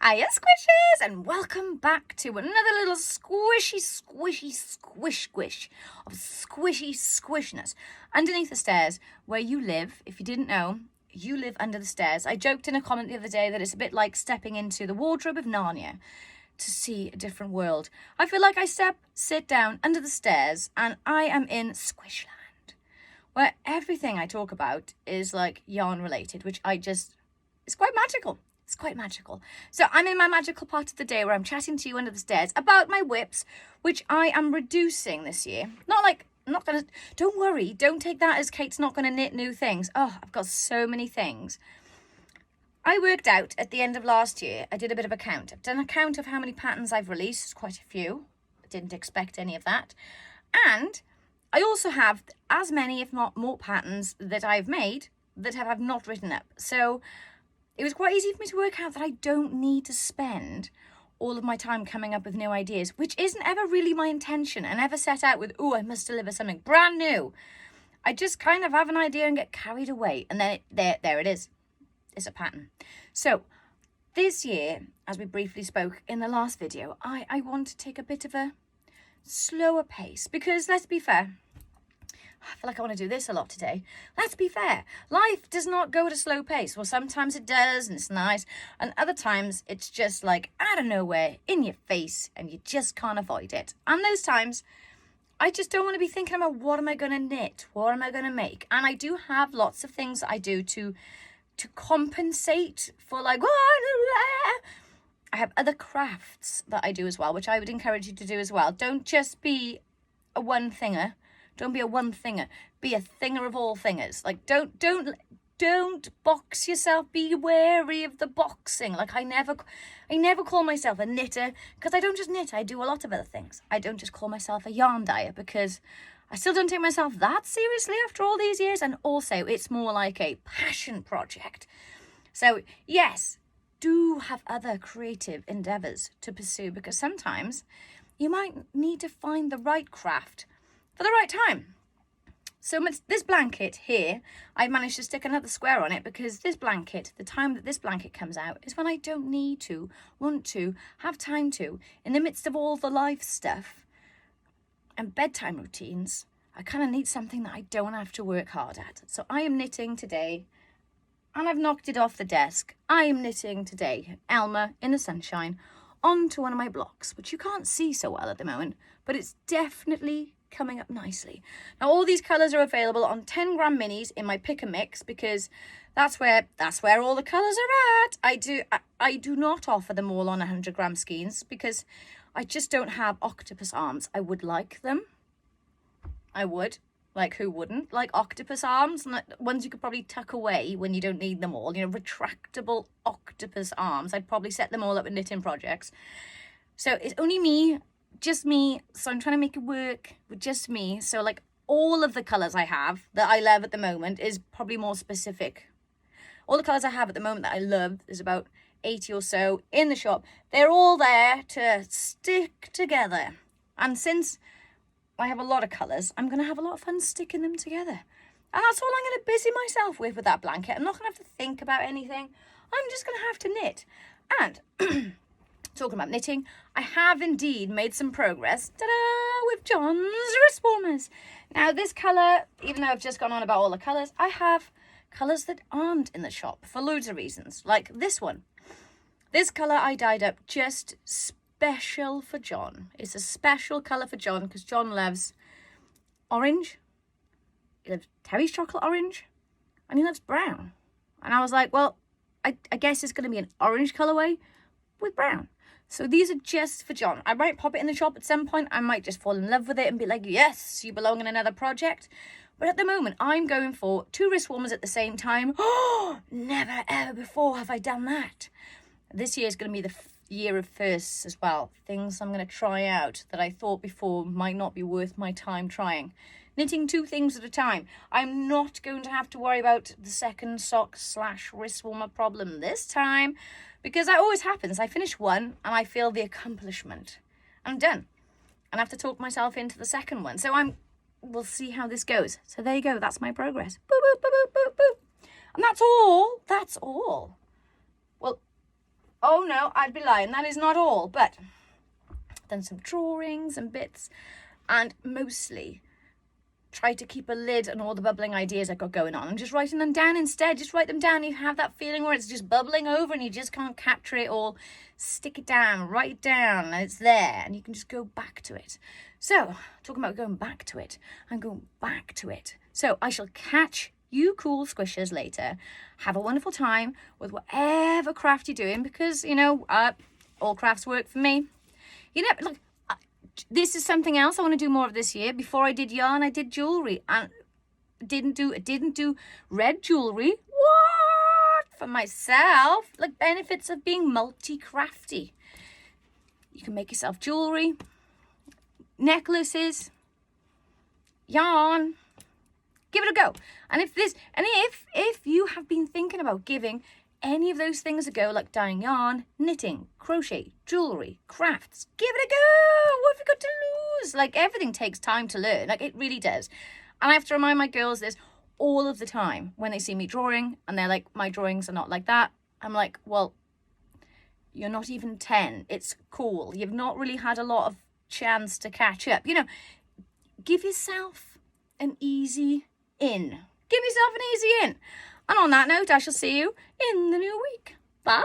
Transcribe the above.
Hiya squishers, and welcome back to another little squish of squishy squishness underneath the stairs where you live. If you didn't know, you live under the stairs. I joked in a comment the other day that it's a bit like stepping into the wardrobe of Narnia to see a different world. I feel like I sit down under the stairs and I am in Squishland, where everything I talk about is like yarn related, which it's quite magical. It's quite magical. So I'm in my magical part of the day where I'm chatting to you under the stairs about my whips, which I am reducing this year. Don't worry, don't take that as Kate's not going to knit new things. Oh, I've got so many things. I worked out at the end of last year, I did a bit of a count. I've done a count of how many patterns I've released, quite a few. I didn't expect any of that. And I also have as many, if not more, patterns that I've made that I've not written up. So it was quite easy for me to work out that I don't need to spend all of my time coming up with new ideas, which isn't ever really my intention. I never set out with, I must deliver something brand new. I just kind of have an idea and get carried away. And then there it is. It's a pattern. So this year, as we briefly spoke in the last video, I want to take a bit of a slower pace because let's be fair, I feel like I want to do this a lot today. Let's be fair. Life does not go at a slow pace. Well, sometimes it does and it's nice. And other times it's just like out of nowhere, in your face, and you just can't avoid it. And those times, I just don't want to be thinking about what am I going to knit? What am I going to make? And I do have lots of things I do to compensate for like, I have other crafts that I do as well, which I would encourage you to do as well. Don't just be a one-thinger. Don't be a one-thinger. Be a thinger of all thingers. Like, don't box yourself. Be wary of the boxing. Like, I never call myself a knitter because I don't just knit. I do a lot of other things. I don't just call myself a yarn dyer because I still don't take myself that seriously after all these years. And also, it's more like a passion project. So, yes, do have other creative endeavors to pursue because sometimes you might need to find the right craft for the right time. So this blanket here, I managed to stick another square on it because this blanket, the time that this blanket comes out is when I don't need to, want to, have time to. In the midst of all the life stuff and bedtime routines, I kind of need something that I don't have to work hard at. So I am knitting today and I've knocked it off the desk. I am knitting today, Elma in the sunshine, onto one of my blocks, which you can't see so well at the moment, but it's definitely coming up nicely. Now all these colours are available on 10 gram minis in my pick and mix because that's where all the colours are at. I do not offer them all on 100 gram skeins because I just don't have octopus arms. I would like them. I would. Like, who wouldn't? Like octopus arms, ones you could probably tuck away when you don't need them all. You know, retractable octopus arms. I'd probably set them all up in knitting projects. So it's only me, just me. So I'm trying to make it work with just me. So like all of the colours I have that I love at the moment is probably more specific. All the colours I have at the moment that I love, there's about 80 or so in the shop. They're all there to stick together. And since I have a lot of colours, I'm going to have a lot of fun sticking them together. And that's all I'm going to busy myself with that blanket. I'm not going to have to think about anything. I'm just going to have to knit. And talking about knitting, I have indeed made some progress, with John's wrist warmers. Now this colour, even though I've just gone on about all the colours, I have colours that aren't in the shop for loads of reasons, like this one. This colour I dyed up just special for John. It's a special colour for John because John loves orange, he loves Terry's chocolate orange, and he loves brown. And I was like, well, I guess it's going to be an orange colourway with brown. So these are just for John. I might pop it in the shop at some point. I might just fall in love with it and be like, yes, you belong in another project. But at the moment, I'm going for 2 wrist warmers at the same time. Oh, never ever before have I done that. This year is going to be the year of firsts as well. Things I'm going to try out that I thought before might not be worth my time trying. Knitting 2 things at a time. I'm not going to have to worry about the second sock/wrist warmer problem this time because that always happens. I finish one and I feel the accomplishment. I'm done. And I have to talk myself into the second one. So we'll see how this goes. So there you go. That's my progress. Boop, boop, boop, boop, boop, boop. And that's all. That's all. Well, Oh no, I'd be lying. That is not all, but done some drawings and bits, and mostly try to keep a lid on all the bubbling ideas I've got going on and just writing them down instead. Just write them down. You have that feeling where it's just bubbling over and you just can't capture it all. Stick it down, write it down, and it's there, and you can just go back to it. So, talking about going back to it, I'm going back to it. So I shall catch you cool squishers later. Have a wonderful time with whatever craft you're doing, because, you know, all crafts work for me. You know, look, this is something else I want to do more of this year. Before I did yarn, I did jewelry, and didn't do red jewelry. What? For myself? Like, benefits of being multi-crafty. You can make yourself jewelry, necklaces, yarn. Give it a go. And if you have been thinking about giving any of those things a go, like dyeing yarn, knitting, crochet, jewelry, crafts, give it a go. What have you got to lose? Like, everything takes time to learn. Like, it really does. And I have to remind my girls this all of the time when they see me drawing and they're like, my drawings are not like that. I'm like, well, you're not even 10. It's cool. You've not really had a lot of chance to catch up. You know, give yourself an easy in. Give yourself an easy in. And on that note, I shall see you in the new week. Bye.